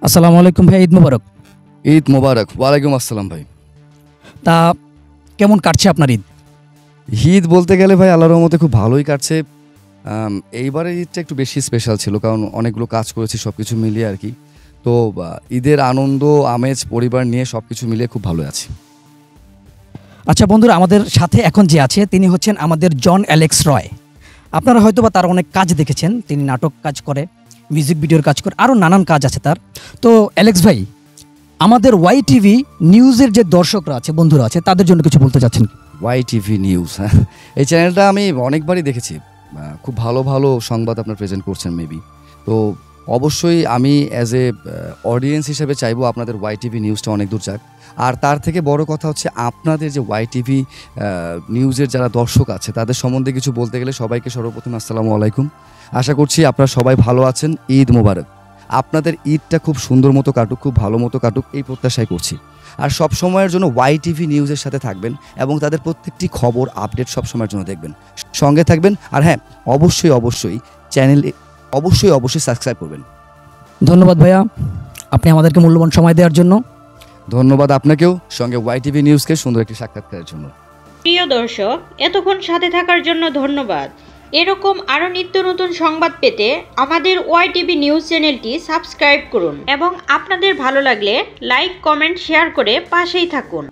আসসালামু আলাইকুম ভাই, ঈদ মোবারক। ঈদ মোবারক। ওয়ালাইকুম আসসালাম ভাই। তা কেমন কাটছে আপনার ঈদ? ঈদ বলতে গেলে ভাই আল্লাহর রহমতে খুব ভালোই কাটছে। এইবারের ঈদটা একটু বেশি স্পেশাল ছিল, কারণ অনেকগুলো কাজ করেছি সব কিছু মিলিয়ে আর কি। তো ঈদের আনন্দ আমেজ পরিবার নিয়ে সব কিছু মিলিয়ে খুব ভালো আছি। আচ্ছা বন্ধুরা, আমাদের সাথে এখন যে আছে তিনি হচ্ছেন আমাদের জন অ্যালেক্স রয়। আপনারা হয়তো বা তার অনেক কাজ দেখেছেন, তিনি নাটক কাজ করে, মিউজিক ভিডিওর কাজ করে, আরও নানান কাজ আছে তার। তো অ্যালেক্স ভাই, আমাদের ওয়াই টিভি নিউজের যে দর্শকরা আছে, বন্ধুরা আছে, তাদের জন্য কিছু বলতে চাচ্ছেন? ওয়াই টিভি নিউজ, হ্যাঁ, এই চ্যানেলটা আমি অনেকবারই দেখেছি। খুব ভালো ভালো সংবাদ আপনার প্রেজেন্ট করছেন মেবি। তো অবশ্যই আমি অ্যাজ এ অডিয়েন্স হিসেবে চাইবো আপনাদের ওয়াই টিভি নিউজটা অনেক দূর যাক। আর তার থেকে বড় কথা হচ্ছে আপনাদের যে ওয়াই টিভি নিউজের যারা দর্শক আছে তাদের সম্বন্ধে কিছু বলতে গেলে সবাইকে সর্বপ্রথম আসসালামু আলাইকুম। আশা করছি আপনারা সবাই ভালো আছেন। ঈদ মোবারক। আপনাদের ঈদটা খুব সুন্দর মতো কাটুক, খুব ভালো মতো কাটুক, এই প্রত্যাশাই করছি। আর সব সময়ের জন্য ওয়াই টিভি নিউজের সাথে থাকবেন এবং তাদের প্রত্যেকটি খবর আপডেট সব সময়ের জন্য দেখবেন, সঙ্গে থাকবেন। আর হ্যাঁ, অবশ্যই চ্যানেল অবশ্যই সাবস্ক্রাইব করবেন। ধন্যবাদ ভাইয়া, আপনি আমাদেরকে মূল্যবান সময় দেওয়ার জন্য। ধন্যবাদ আপনাকেও, সঙ্গে ওয়াই টিভি নিউজকে সুন্দর একটি সাক্ষাৎকারের জন্য। প্রিয় দর্শক, এতক্ষণ সাথে থাকার জন্য ধন্যবাদ। এরকম আরও নিত্য নতুন সংবাদ পেতে আমাদের ওয়াইটিভি নিউজ চ্যানেলটি সাবস্ক্রাইব করুন এবং আপনাদের ভালো লাগলে লাইক, কমেন্ট, শেয়ার করে পাশেই থাকুন।